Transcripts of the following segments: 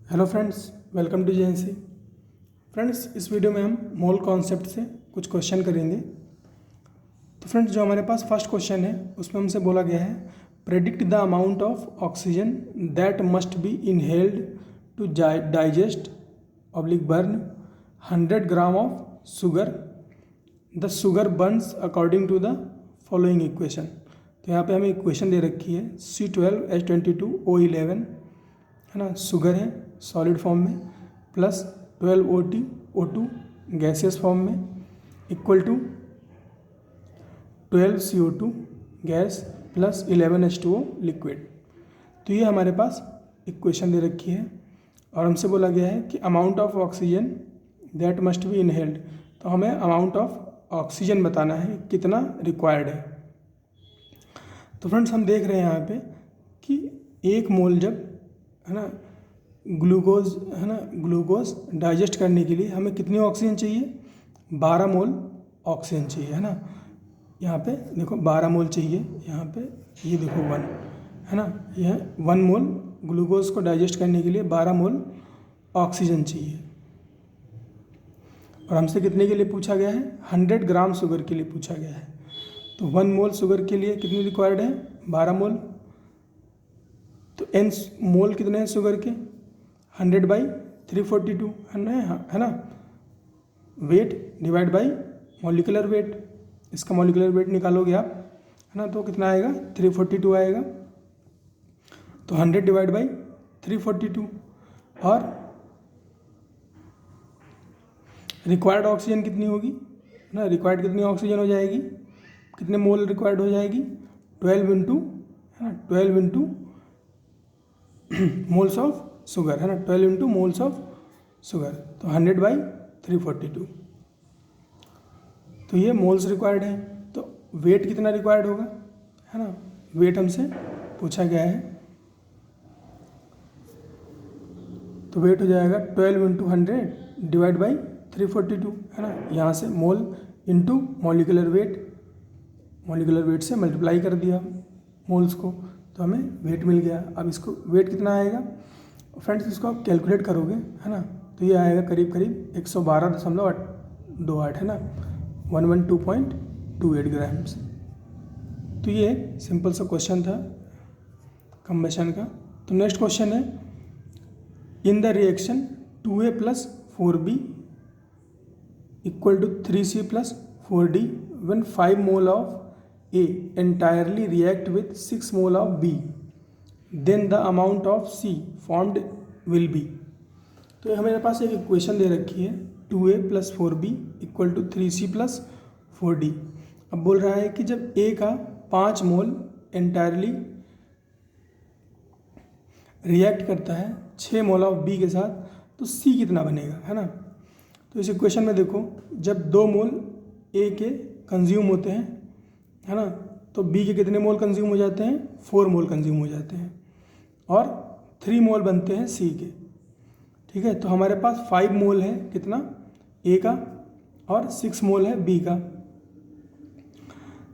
Hello friends, welcome to JNC. Friends, इस video में हम मोल कॉन्सेप्ट से कुछ क्वेश्चन करेंगे। तो फ्रेंड्स, जो हमारे पास फर्स्ट क्वेश्चन है उसमें हमसे बोला गया है predict the amount of oxygen that must be inhaled to digest oblique burn 100 gram of sugar. The sugar burns according to the following equation. तो यहाँ पे हमें इक्वेशन दे रखी है C12H22O11 है ना, शुगर है सॉलिड फॉर्म में, प्लस 12O2 गैसियस फॉर्म में, equal to 12CO2 gas plus 11H2O liquid. तो ये हमारे पास इक्वेशन दे रखी है और हमसे बोला गया है कि amount of oxygen that must be inhaled. तो हमें अमाउंट ऑफ ऑक्सीजन बताना है कितना रिक्वायर्ड है। तो फ्रेंड्स, हम देख रहे हैं यहाँ पे कि एक मोल जब है ना ग्लूकोज डाइजेस्ट करने के लिए हमें कितनी ऑक्सीजन चाहिए, 12 मोल ऑक्सीजन चाहिए, है ना। यहाँ पे देखो 12 मोल चाहिए, यहाँ पे ये देखो 1 है ना, यह 1 मोल ग्लूकोज को डाइजेस्ट करने के लिए 12 मोल ऑक्सीजन चाहिए। और हमसे कितने के लिए पूछा गया है, 100 ग्राम शुगर के लिए पूछा गया है। तो 1 मोल शुगर के लिए कितनी रिक्वायर्ड है, 12 मोल। तो n मोल कितने हैं शुगर के, 100/342 है ना। Weight divide by molecular weight, इसका मॉलिकुलर वेट निकालोगे आप, है ना, तो कितना आएगा, 342 आएगा। तो 100 डिवाइड बाई 342 और रिक्वायर्ड ऑक्सीजन कितनी होगी ना, रिक्वायर्ड कितनी ऑक्सीजन हो जाएगी, कितने मोल रिक्वायर्ड हो जाएगी, 12 इंटू है ना, 12 इंटू मोल्स ऑफ शुगर, है ना, 12 इंटू मोल्स ऑफ शुगर। तो 100/342। तो ये मोल्स रिक्वायर्ड है। तो वेट कितना रिक्वायर्ड होगा, है ना, वेट हमसे पूछा गया है। तो वेट हो जाएगा 12 इंटू 100 डिवाइड बाई 342, है ना। यहाँ से मोल इंटू मॉलिकुलर वेट से मल्टीप्लाई कर दिया मोल्स को, तो हमें वेट मिल गया। अब इसको वेट कितना आएगा फ्रेंड्स, इसको आप कैलकुलेट करोगे, है ना, तो ये आएगा करीब 112.28, है ना, 112.28 ग्राम्स। तो ये सिंपल सा क्वेश्चन था कंबशन का। तो नेक्स्ट क्वेश्चन है, in the reaction 2A + 4B = 3C + 4D when 5 mole of A entirely react with 6 mole of B, then the amount of C formed will be। तो हमारे पास एक इक्वेशन दे रखी है 2A + 4B = 3C + 4D। अब बोल रहा है कि जब A का 5 मोल एंटायरली रिएक्ट करता है 6 मोल ऑफ B के साथ, तो C कितना बनेगा, है ना। तो इस इक्वेशन में देखो, जब 2 मोल A के कंज्यूम होते हैं, है ना, तो B के कितने मोल कंज्यूम हो जाते हैं, 4 मोल कंज्यूम हो जाते हैं, और 3 मोल बनते हैं C के। ठीक है, तो हमारे पास 5 मोल है कितना, A का, और 6 मोल है B का।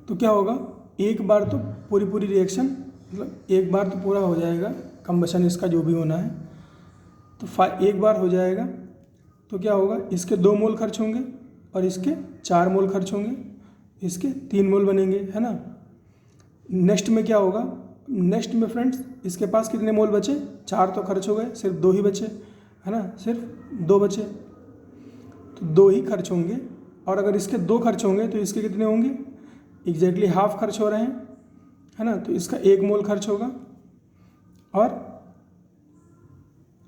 तो क्या होगा, एक बार तो पूरी रिएक्शन, मतलब एक बार तो पूरा हो जाएगा कंबशन इसका जो भी होना है, तो एक बार हो जाएगा। तो क्या होगा, इसके 2 मोल खर्च होंगे और इसके 4 मोल खर्च होंगे, इसके 3 मोल बनेंगे, है ना। नेक्स्ट में क्या होगा, नेक्स्ट में फ्रेंड्स इसके पास कितने मोल बचे, 4 तो खर्च हो गए, सिर्फ 2 ही बचे, है ना, सिर्फ 2 बचे, तो 2 ही खर्च होंगे। और अगर इसके 2 खर्च होंगे तो इसके कितने होंगे, एग्जैक्टली हाफ खर्च हो रहे हैं, है ना, तो इसका 1 मोल खर्च होगा। और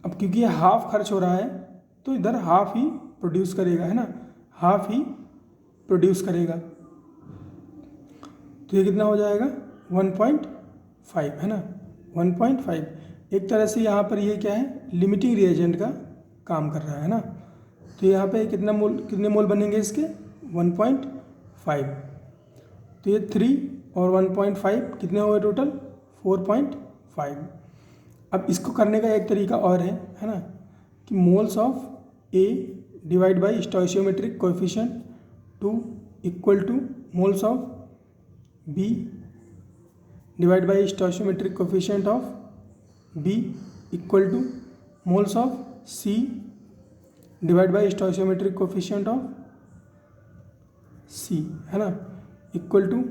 अब क्योंकि ये हाफ खर्च हो रहा है तो इधर हाफ ही प्रोड्यूस करेगा, है ना, हाफ ही प्रोड्यूस करेगा। तो ये कितना हो जाएगा, 1.5, है ना, 1.5। एक तरह से यहाँ पर ये क्या है, लिमिटिंग रिएजेंट का काम कर रहा है ना। तो यहाँ पे कितने मोल बनेंगे इसके, 1.5। तो ये 3 और 1.5 कितने हुए टोटल, 4.5। अब इसको करने का एक तरीका और है ना, कि moles of A divide by stoichiometric coefficient 2 = moles of B divide by stoichiometric coefficient of B = moles of C divide by stoichiometric coefficient of C, है ना, equal to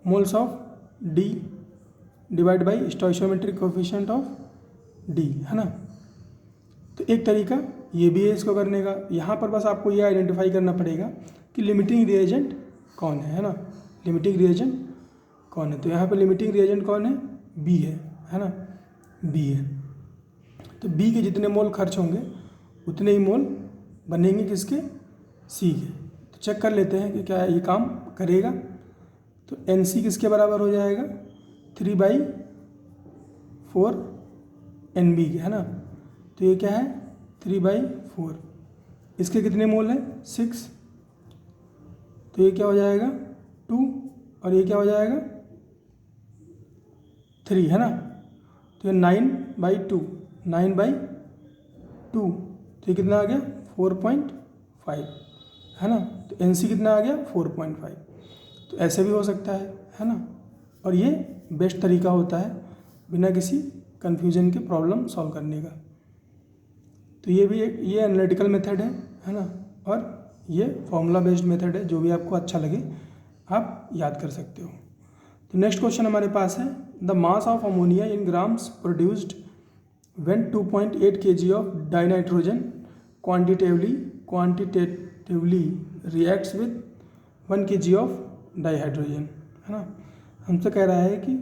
moles of D divide by stoichiometric coefficient of D, है ना। तो एक तरीका ये भी है इसको करने का। यहाँ पर बस आपको ये आइडेंटिफाई करना पड़ेगा कि लिमिटिंग रिएजेंट कौन है ना, लिमिटिंग रिएजेंट कौन है। तो यहाँ पर लिमिटिंग रिएजेंट कौन है, बी है ना, बी है। तो बी के जितने मोल खर्च होंगे उतने ही मोल बनेंगे किसके, सी के। तो चेक कर लेते हैं कि क्या ये काम करेगा। तो एन सी किसके बराबर हो जाएगा, 3/4 एन बी के, है ना। तो ये क्या है, 3/4। इसके कितने मोल हैं, 6। तो ये क्या हो जाएगा, 2, और ये क्या हो जाएगा, 3, है ना। तो ये 9/2, 9/2। तो ये कितना आ गया, 4.5, है ना। तो एन सी कितना आ गया, 4.5। तो ऐसे भी हो सकता है ना। और ये बेस्ट तरीका होता है बिना किसी कन्फ्यूजन के प्रॉब्लम सॉल्व करने का। तो ये भी एक ये एनालिटिकल मेथड है ना, और ये फॉर्मूला बेस्ड मेथड है। जो भी आपको अच्छा लगे आप याद कर सकते हो। तो नेक्स्ट क्वेश्चन हमारे पास है, the mass of ammonia in grams produced when 2.8 kg of dinitrogen quantitatively reacts with 1 kg of dihydrogen, है ना। हमसे कह रहा है कि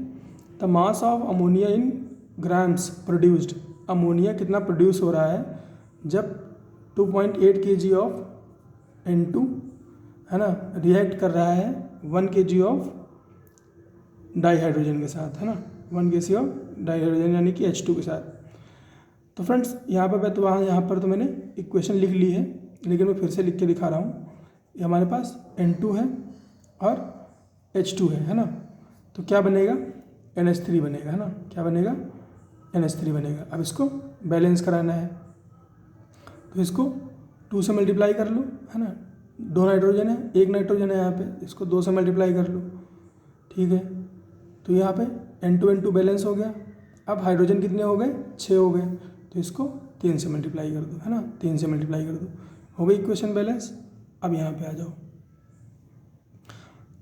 the mass of ammonia in grams produced, ammonia कितना प्रोड्यूस हो रहा है जब 2.8 kg ऑफ N2, है ना, रिएक्ट कर रहा है 1 kg ऑफ डाइहाइड्रोजन के साथ, है ना, 1 kg ऑफ डाइहाइड्रोजन यानी कि H2 के साथ। तो फ्रेंड्स यहाँ पर तो मैंने इक्वेशन लिख ली है, लेकिन मैं फिर से लिख के दिखा रहा हूँ। ये हमारे पास N2 है और H2 है ना। तो क्या बनेगा, NH3 बनेगा, है ना। क्या बनेगा, NH3 बनेगा। अब इसको बैलेंस कराना है, तो इसको 2 से मल्टीप्लाई कर लो, है ना। 2 नाइट्रोजन है, 1 नाइट्रोजन है यहाँ पे, इसको 2 से मल्टीप्लाई कर लो, ठीक है। तो यहाँ पे N2 बैलेंस हो गया। अब हाइड्रोजन कितने हो गए, 6 हो गए, तो इसको 3 से मल्टीप्लाई कर दो, है ना, 3 से मल्टीप्लाई कर दो, हो गई इक्वेशन बैलेंस। अब यहाँ पे आ जाओ,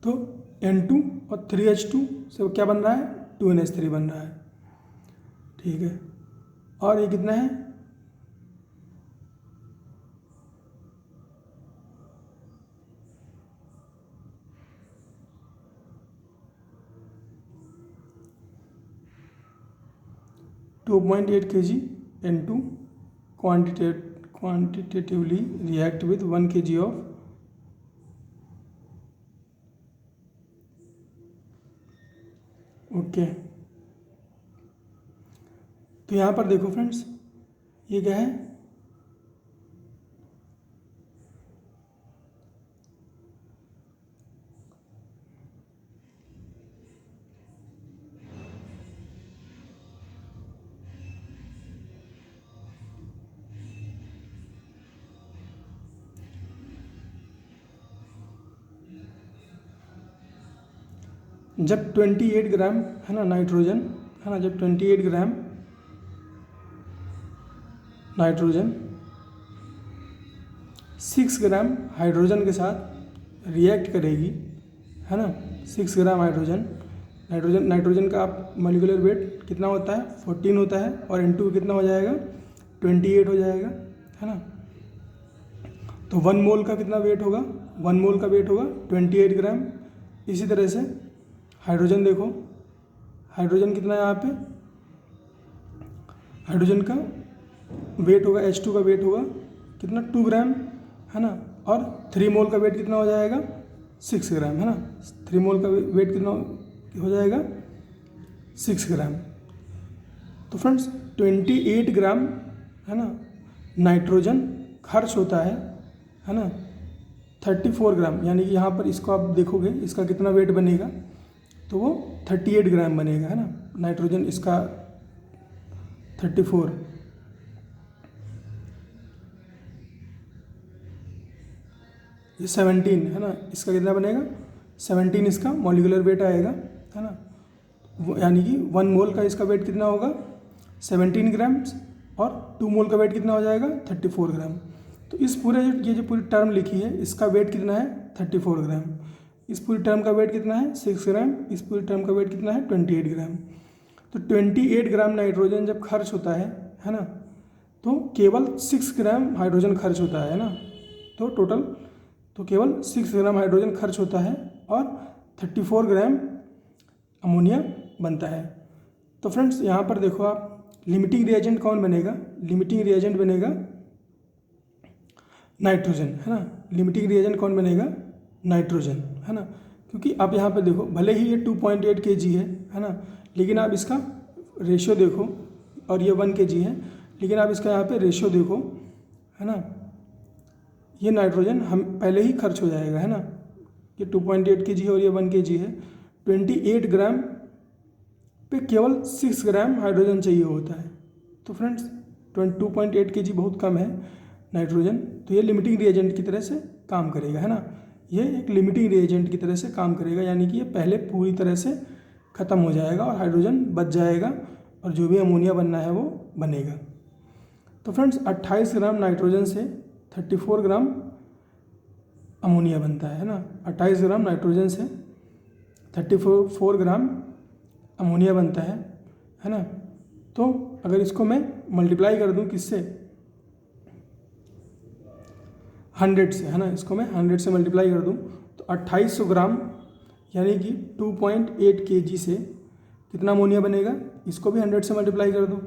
तो N2 और 3H2 से क्या बन रहा है, 2NH3 बन रहा है, ठीक है। और ये कितना है, (2.8 kg N2 quantitatively react with 1 kg of okay. तो यहाँ पर देखो फ्रेंड्स, ये क्या है, जब 28 ग्राम, है ना, नाइट्रोजन, है ना, जब 28 ग्राम नाइट्रोजन 6 ग्राम हाइड्रोजन के साथ रिएक्ट करेगी, है ना। 6 ग्राम नाइट्रोजन का आप मॉलिक्यूलर वेट कितना होता है, 14 होता है, और N2 कितना हो जाएगा, 28 हो जाएगा, है ना। तो 1 मोल का कितना वेट होगा, 1 मोल का वेट होगा 28 ग्राम। इसी तरह से हाइड्रोजन देखो, हाइड्रोजन कितना है यहाँ पे, हाइड्रोजन का वेट होगा, H2 का वेट होगा कितना, 2 ग्राम, है ना। और 3 मोल का वेट कितना हो जाएगा, 6 ग्राम, है ना। 3 मोल का वेट कितना हो जाएगा, 6 ग्राम। तो फ्रेंड्स 28 ग्राम, है ना, नाइट्रोजन खर्च होता है ना, 34 ग्राम, यानी कि यहाँ पर इसको आप देखोगे इसका कितना वेट बनेगा, तो वो 38 ग्राम बनेगा, है ना। नाइट्रोजन इसका 34, ये 17, है ना, इसका कितना बनेगा, 17 इसका मॉलिक्यूलर वेट आएगा, है ना। यानी कि 1 मोल का इसका वेट कितना होगा, 17 ग्राम्स, और 2 मोल का वेट कितना हो जाएगा 34 ग्राम। तो इस पूरे ये जो पूरी टर्म लिखी है इसका वेट कितना है 34 ग्राम। इस पूरी टर्म का वेट कितना है 6 ग्राम। इस पूरी टर्म का वेट कितना है 28 ग्राम। तो 28 ग्राम नाइट्रोजन जब खर्च होता है ना, तो केवल 6 ग्राम हाइड्रोजन खर्च होता है ना। तो टोटल तो केवल 6 ग्राम हाइड्रोजन खर्च होता है और 34 ग्राम अमोनिया बनता है। तो फ्रेंड्स यहाँ पर देखो आप, लिमिटिंग रिएजेंट कौन बनेगा? लिमिटिंग रिएजेंट बनेगा नाइट्रोजन, है ना। लिमिटिंग रिएजेंट कौन बनेगा? नाइट्रोजन, है ना। क्योंकि आप यहाँ पे देखो, भले ही ये 2.8 kg है ना, लेकिन आप इसका रेशियो देखो, और ये 1 kg है, लेकिन आप इसका यहाँ पे रेशियो देखो, है ना। ये नाइट्रोजन हम पहले ही खर्च हो जाएगा, है ना। ये 2.8 kg है और ये 1 kg है। 28 ग्राम पे केवल 6 ग्राम हाइड्रोजन चाहिए होता है। तो फ्रेंड्स 2.8 kg बहुत कम है नाइट्रोजन। तो ये लिमिटिंग रिएजेंट की तरह से काम करेगा, है ना। ये एक लिमिटिंग रिएजेंट की तरह से काम करेगा, यानी कि ये पहले पूरी तरह से ख़त्म हो जाएगा और हाइड्रोजन बच जाएगा और जो भी अमोनिया बनना है वो बनेगा। तो फ्रेंड्स 28 ग्राम नाइट्रोजन से 34 ग्राम अमोनिया बनता है ना। 28 ग्राम नाइट्रोजन से 34 ग्राम अमोनिया बनता है ना। तो अगर इसको मैं मल्टीप्लाई कर दूं किससे? 100 से, है ना। इसको मैं 100 से मल्टीप्लाई कर दूं तो 2800 ग्राम यानी कि 2.8 kg से कितना अमोनिया बनेगा? इसको भी 100 से मल्टीप्लाई कर दूं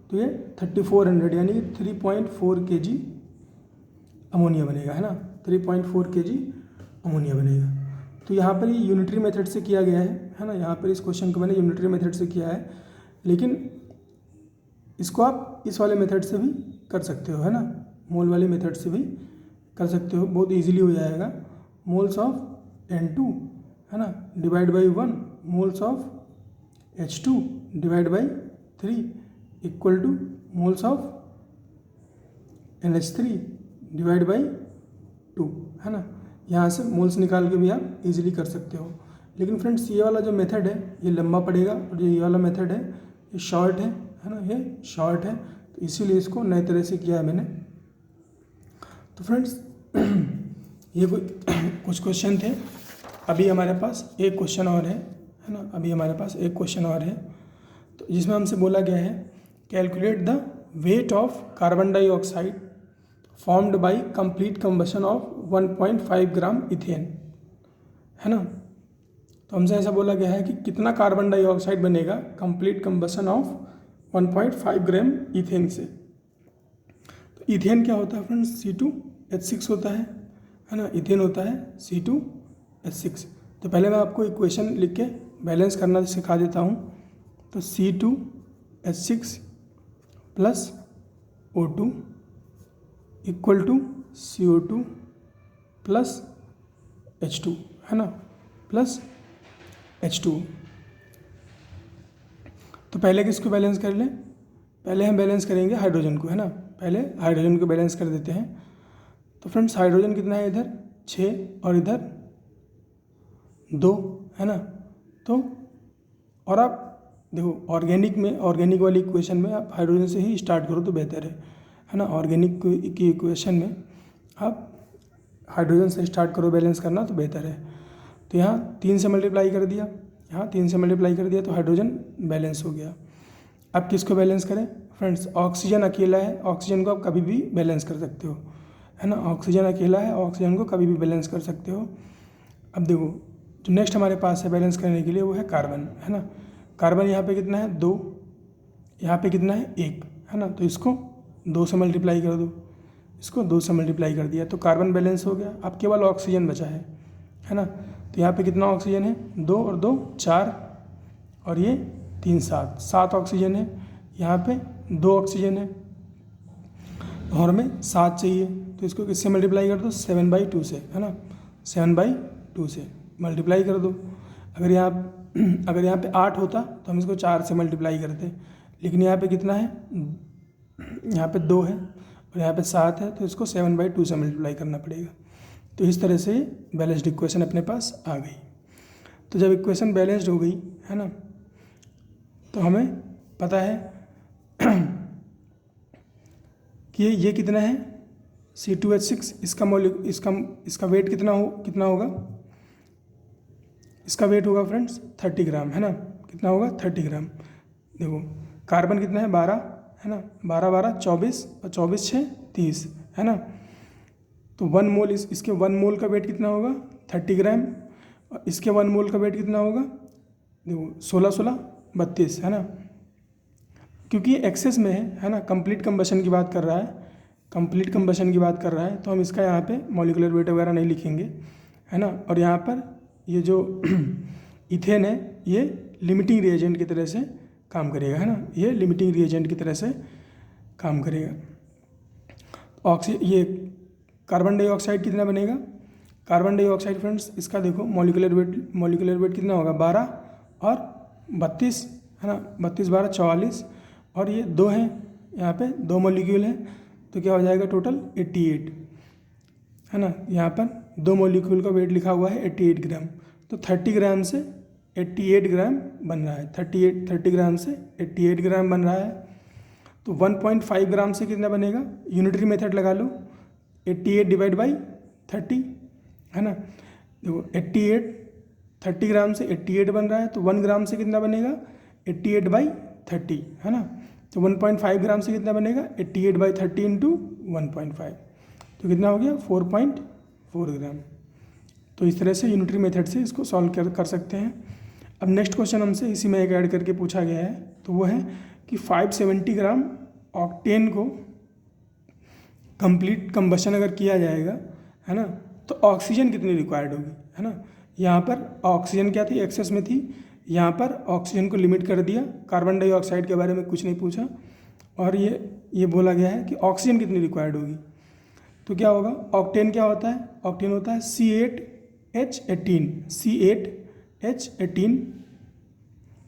तो ये 3400 यानी कि 3.4 kg अमोनिया बनेगा, है ना। 3.4 kg अमोनिया बनेगा। तो यहाँ पर ये यूनिटरी मेथड से किया गया है ना। यहाँ पर इस क्वेश्चन को मैंने यूनिटरी मेथड से किया है, लेकिन इसको आप इस वाले मेथड से भी कर सकते हो, है ना। मोल वाले मेथड से भी कर सकते हो, बहुत इजीली हो जाएगा। मोल्स ऑफ N2, है ना, divide by 1 moles of H2 divide by 3 equal to moles of NH3 divide by 2, है ना। यहाँ से मोल्स निकाल के भी आप इजीली कर सकते हो। लेकिन फ्रेंड्स ये वाला जो मेथड है ये लंबा पड़ेगा और ये वाला मेथड है ये शॉर्ट है ना। ये शॉर्ट है, तो इसीलिए इसको नए तरह से किया है मैंने। तो फ्रेंड्स ये कुछ क्वेश्चन थे। अभी हमारे पास एक क्वेश्चन और है ना। अभी हमारे पास एक क्वेश्चन और है, तो जिसमें हमसे बोला गया है calculate the weight of carbon dioxide formed by complete combustion of 1.5 gram ethane, है ना। तो हमसे ऐसा बोला गया है कि कितना कार्बन डाइऑक्साइड बनेगा complete combustion of 1.5 gram ethane से। तो इथेन क्या होता है फ्रेंड्स? C2H6 होता है ना। इथेन होता है C2H6। तो पहले मैं आपको इक्वेशन लिख के बैलेंस करना सिखा देता हूँ। तो C2H6 plus O2 equal to CO2 plus H2, है ना, प्लस H2। तो पहले किसको बैलेंस कर लें? पहले हम बैलेंस करेंगे हाइड्रोजन को, है ना। पहले हाइड्रोजन को बैलेंस कर देते हैं। तो फ्रेंड्स हाइड्रोजन कितना है? इधर 6 और इधर 2, है ना। तो और आप देखो ऑर्गेनिक वाली इक्वेशन में आप हाइड्रोजन से ही स्टार्ट करो तो बेहतर है ना। ऑर्गेनिक की इक्वेशन में आप हाइड्रोजन से स्टार्ट करो बैलेंस करना तो बेहतर है। तो यहाँ 3 से मल्टीप्लाई कर दिया, यहाँ 3 से मल्टीप्लाई कर दिया तो हाइड्रोजन बैलेंस हो गया। अब किसको बैलेंस करें फ्रेंड्स? ऑक्सीजन अकेला है, ऑक्सीजन को आप कभी भी बैलेंस कर सकते हो, है ना। ऑक्सीजन अकेला है, ऑक्सीजन को कभी भी बैलेंस कर सकते हो। अब देखो जो नेक्स्ट हमारे पास है बैलेंस करने के लिए वो है कार्बन, है ना। कार्बन यहाँ पे कितना है? 2, यहाँ पे कितना है? 1, है ना। तो इसको 2 से मल्टीप्लाई कर दो, इसको 2 से मल्टीप्लाई कर दिया तो कार्बन बैलेंस हो गया। अब केवल ऑक्सीजन बचा है ना। तो यहाँ पे कितना ऑक्सीजन है? 2 और 2 4 और ये 3 7 ऑक्सीजन है। यहाँ पे 2 ऑक्सीजन है और हमें 7 चाहिए, तो इसको किससे मल्टीप्लाई कर दो? 7/2 से, है ना। 7/2 से मल्टीप्लाई कर दो। अगर यहाँ पे 8 होता तो हम इसको 4 से मल्टीप्लाई करते, लेकिन यहाँ पे कितना है? यहाँ पे 2 है और यहाँ पे 7 है, तो इसको 7/2 से मल्टीप्लाई करना पड़ेगा। तो इस तरह से बैलेंस्ड इक्वेशन अपने पास आ गई। तो जब इक्वेशन बैलेंस्ड हो गई, है ना, तो हमें पता है कि ये कितना है C2H6, इसका वेट कितना होगा, इसका वेट होगा फ्रेंड्स 30 ग्राम, है ना। कितना होगा 30 ग्राम। देखो कार्बन कितना है 12, है ना, 12 12 24 और 24 6 30, है ना। तो 1 मोल इसके 1 मोल का वेट कितना होगा 30 ग्राम, और इसके 1 मोल का वेट कितना होगा, देखो 16 16 32, है ना। क्योंकि ये एक्सेस में है ना, कंप्लीट कंबशन की बात कर रहा है, कंप्लीट कंबशन की बात कर रहा है, तो हम इसका यहाँ पे मॉलिक्यूलर वेट वगैरह नहीं लिखेंगे, है ना। और यहाँ पर ये जो इथेन है ये लिमिटिंग रिएजेंट की तरह से काम करेगा, है ना, ये लिमिटिंग रिएजेंट की तरह से काम करेगा। ये कार्बन डाइऑक्साइड कितना बनेगा, कार्बन डाइऑक्साइड फ्रेंड्स इसका देखो मॉलिक्यूलर वेट कितना होगा 12 और 32, है ना, 32 12 44, और ये 2 हैं, यहाँ पे 2 मॉलिक्यूल हैं, तो क्या हो जाएगा टोटल 88, है ना। यहाँ पर 2 मॉलिक्यूल का वेट लिखा हुआ है 88 ग्राम, तो 30 ग्राम से 88 ग्राम बन रहा है, 30 ग्राम से 88 ग्राम बन रहा है। तो 1.5 ग्राम से कितना बनेगा, यूनिटरी मेथड लगा लो, 88 डिवाइड बाई 30, है ना। देखो 88 30 ग्राम से 88 बन रहा है, तो 1 ग्राम से कितना बनेगा 88 बाई 30, है ना। तो 1.5 ग्राम से कितना बनेगा 88 बाई 30 इंटू 1.5, तो कितना हो गया 4.4 ग्राम। तो इस तरह से यूनिटरी मेथड से इसको सॉल्व कर सकते हैं। अब नेक्स्ट क्वेश्चन हमसे इसी में एक ऐड करके पूछा गया है, तो वो है कि 570 ग्राम ऑक्टेन को कंप्लीट कंबशन अगर किया जाएगा, है ना, तो ऑक्सीजन कितनी रिक्वायर्ड होगी, है ना। यहाँ पर ऑक्सीजन क्या थी, एक्सेस में थी, यहाँ पर ऑक्सीजन को लिमिट कर दिया, कार्बन डाइऑक्साइड के बारे में कुछ नहीं पूछा, और ये बोला गया है कि ऑक्सीजन कितनी रिक्वायर्ड होगी। तो क्या होगा, ऑक्टेन क्या होता है, ऑक्टेन होता है C8H18।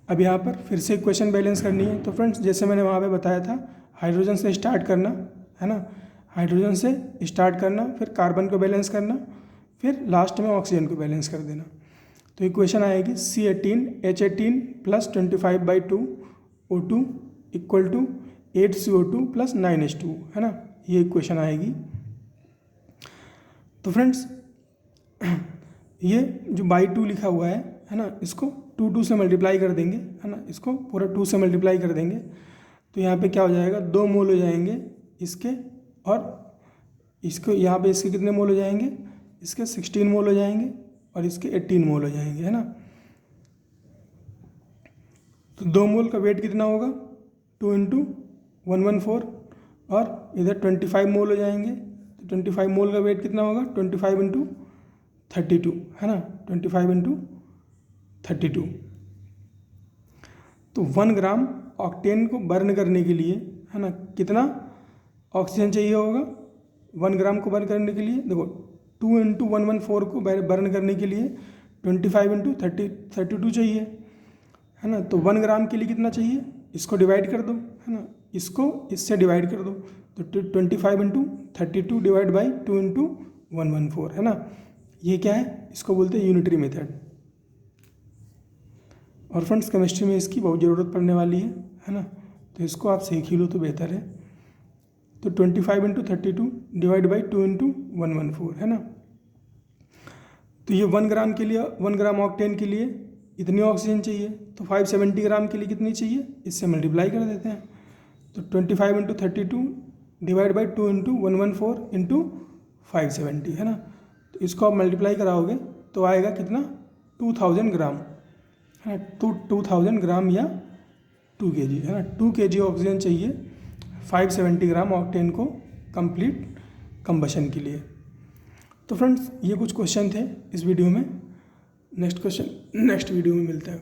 अब यहाँ पर फिर से इक्वेशन बैलेंस करनी है, तो फ्रेंड्स जैसे मैंने वहाँ पे बताया था, हाइड्रोजन से स्टार्ट करना, है ना, हाइड्रोजन से स्टार्ट करना, फिर कार्बन को बैलेंस करना, फिर लास्ट में ऑक्सीजन को बैलेंस कर देना। तो इक्वेशन आएगी C18H18 plus 25/2 O2 equal to 8 CO2 plus 9 H2, है ना, ये इक्वेशन आएगी। तो फ्रेंड्स ये जो बाई 2 लिखा हुआ है ना, इसको 2 से मल्टीप्लाई कर देंगे, है ना, इसको पूरा 2 से मल्टीप्लाई कर देंगे, तो यहाँ पे क्या हो जाएगा 2 मोल हो जाएंगे इसके, और इसको यहाँ पे इसके कितने मोल हो जाएंगे, इसके 16 मोल हो जाएंगे, और इसके 18 मोल हो जाएंगे, है ना। तो 2 मोल का वेट कितना होगा 2 इंटू 114, और इधर 25 मोल हो जाएंगे, तो 25 मोल का वेट कितना होगा 25 इंटू 32, है ना, 25 इंटू 32। तो 1 ग्राम ऑक्टेन को बर्न करने के लिए, है ना, कितना ऑक्सीजन चाहिए होगा 1 ग्राम को बर्न करने के लिए, देखो 2 इंटू 114 को बर्न करने के लिए 25 इंटू 32 चाहिए, है ना। तो 1 ग्राम के लिए कितना चाहिए, इसको डिवाइड कर दो, है ना, इसको इससे डिवाइड कर दो, तो 25 इंटू 32 डिवाइड बाई 2 इंटू 114, है ना। ये क्या है, इसको बोलते हैं यूनिटरी मेथड। और फ्रेंड्स केमिस्ट्री में इसकी बहुत ज़रूरत पड़ने वाली है ना, तो इसको आप सीख ही लो तो बेहतर है। तो 25 इंटू 32 डिवाइड बाई 2 इंटू 114, है ना। तो ये 1 ग्राम के लिए, 1 ग्राम ऑक्टेन के लिए इतनी ऑक्सीजन चाहिए, तो 570 ग्राम के लिए कितनी चाहिए, इससे मल्टीप्लाई कर देते हैं। तो 25 into 32 divide by 2 into 114 into 570, है ना। तो इसको आप मल्टीप्लाई कराओगे तो आएगा कितना 2000 ग्राम, है ना, 2000 ग्राम या 2 kg, है ना, 2 kg ऑक्सीजन चाहिए 570 ग्राम ऑक्टेन को कंप्लीट कंबशन के लिए। तो फ्रेंड्स ये कुछ क्वेश्चन थे इस वीडियो में, नेक्स्ट वीडियो में मिलता है।